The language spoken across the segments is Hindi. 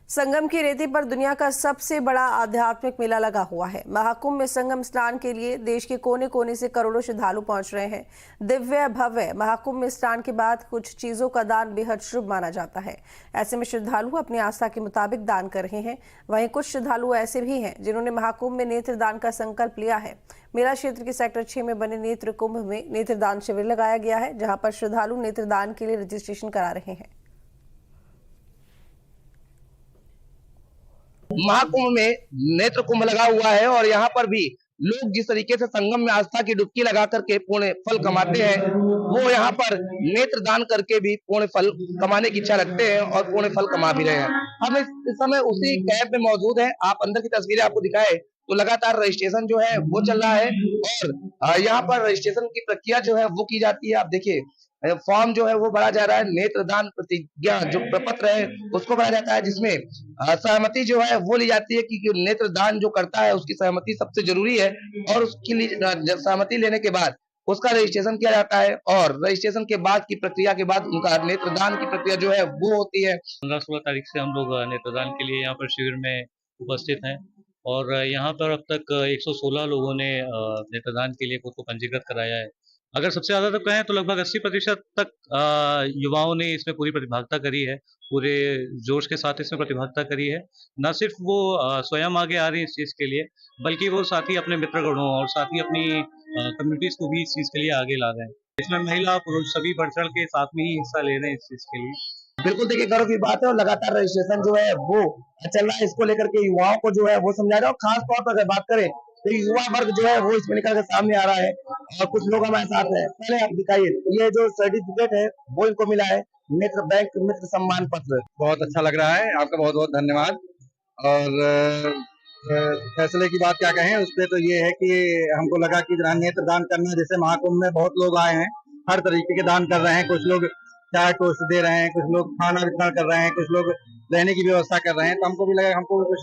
संगम की रेती पर दुनिया का सबसे बड़ा आध्यात्मिक मेला लगा हुआ है। महाकुंभ में संगम स्नान के लिए देश के कोने कोने से करोड़ों श्रद्धालु पहुंच रहे हैं। दिव्य भव्य महाकुंभ में स्नान के बाद कुछ चीजों का दान बेहद शुभ माना जाता है। ऐसे में श्रद्धालु अपनी आस्था के मुताबिक दान कर रहे हैं। वहीं कुछ श्रद्धालु ऐसे भी हैं जिन्होंने महाकुंभ में नेत्र दान का संकल्प लिया है। मेला क्षेत्र के सेक्टर 6 में बने नेत्र कुंभ में नेत्रदान शिविर लगाया गया है, जहाँ पर श्रद्धालु नेत्रदान के लिए रजिस्ट्रेशन करा रहे हैं। महाकुंभ में नेत्र कुंभ लगा हुआ है और यहाँ पर भी लोग जिस तरीके से संगम में आस्था की डुबकी लगा करके पुण्य फल कमाते हैं, वो यहाँ पर नेत्र दान करके भी पुण्य फल कमाने की इच्छा रखते हैं और पुण्य फल कमा भी रहे हैं। हम इस समय उसी कैंप में मौजूद हैं। आप अंदर की तस्वीरें आपको दिखाए तो लगातार रजिस्ट्रेशन जो है वो चल रहा है और यहाँ पर रजिस्ट्रेशन की प्रक्रिया जो है वो की जाती है। आप देखिए फॉर्म जो है वो भरा जा रहा है। नेत्रदान प्रतिज्ञा जो प्रपत्र है उसको भरा जाता है, जिसमें सहमति जो है वो ली जाती है कि नेत्रदान जो करता है उसकी सहमति सबसे जरूरी है और उसके लिए सहमति लेने के बाद उसका रजिस्ट्रेशन किया जाता है और रजिस्ट्रेशन के बाद की प्रक्रिया के बाद उनका नेत्रदान की प्रक्रिया जो है वो होती है। 15-16 तारीख से हम लोग नेत्रदान के लिए यहाँ पर शिविर में उपस्थित हैं और यहाँ पर अब तक 116 लोगों ने नेत्रदान के लिए खुद को पंजीकृत कराया है। अगर सबसे ज़्यादा तक कहें तो लगभग 80% तक युवाओं ने इसमें पूरी प्रतिभागिता करी है, पूरे जोश के साथ इसमें प्रतिभागिता करी है। न सिर्फ वो स्वयं आगे आ रही है इस चीज़ के लिए, बल्कि वो साथ ही अपने मित्रगणों और साथ ही अपनी कम्युनिटीज़ को भी इस चीज़ के लिए आगे ला रहे हैं। इसमें महिला पुरुष सभी बढ़ चढ़ के साथ में ही हिस्सा ले रहे हैं इस चीज़ के लिए। बिल्कुल देखिए गर्व की बात है और लगातार रजिस्ट्रेशन जो है वो चल रहा है। इसको लेकर के युवाओं को जो है वो समझा रहा है और खास तौर पर अगर बात करें तो युवा वर्ग जो है वो इसमें निकल के सामने आ रहा है और कुछ लोग हमारे साथ हैं। पहले आप दिखाइए, ये जो सर्टिफिकेट है वो इनको मिला है, नेत्र बैंक मित्र सम्मान पत्र। बहुत अच्छा लग रहा है, आपका बहुत बहुत धन्यवाद। और फैसले की बात क्या कहें, उस पर तो ये है कि हमको लगा कि नेत्र दान करना, जैसे महाकुंभ में बहुत लोग आए हैं, हर तरीके के दान कर रहे हैं। कुछ लोग चाय टोस्ट दे रहे हैं, कुछ लोग खाना वितरण कर रहे हैं, कुछ लोग रहने की व्यवस्था कर रहे हैं। तो हमको भी लगा हमको भी कुछ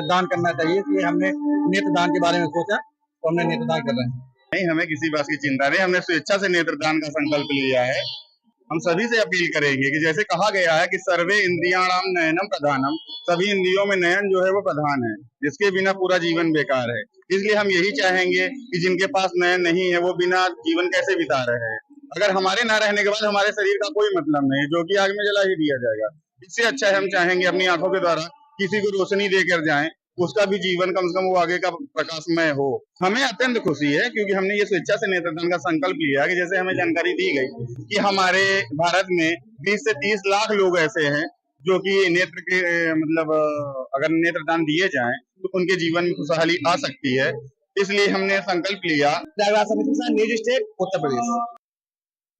दान करना चाहिए, इसलिए हमने नेत्र दान के बारे में सोचा तो हमने नेत्र दान कर रहे हैं। नहीं, हमें किसी बात की चिंता नहीं, हमने स्वेच्छा से नेत्रदान का संकल्प लिया है। हम सभी से अपील करेंगे कि जैसे कहा गया है कि सर्वे इंद्रियाणाम नयनम प्रधानम, सभी इंद्रियों में नयन जो है वो प्रधान है, जिसके बिना पूरा जीवन बेकार है। इसलिए हम यही चाहेंगे कि जिनके पास नयन नहीं है वो बिना जीवन कैसे बिता रहे हैं। अगर हमारे ना रहने के बाद हमारे शरीर का कोई मतलब नहीं, जो कि आग में जला ही दिया जाएगा। इससे अच्छा हम चाहेंगे अपनी आंखों के द्वारा किसी को रोशनी देकर जाएं, उसका भी जीवन कम से कम वो आगे का प्रकाशमय हो। हमें अत्यंत खुशी है क्योंकि हमने ये स्वेच्छा से नेत्रदान का संकल्प लिया कि जैसे हमें जानकारी दी गई कि हमारे भारत में 20 से 30 लाख लोग ऐसे हैं जो कि नेत्र के मतलब अगर नेत्रदान दिए जाएं तो उनके जीवन में खुशहाली आ सकती है। इसलिए हमने संकल्प लिया। News state Uttar Pradesh.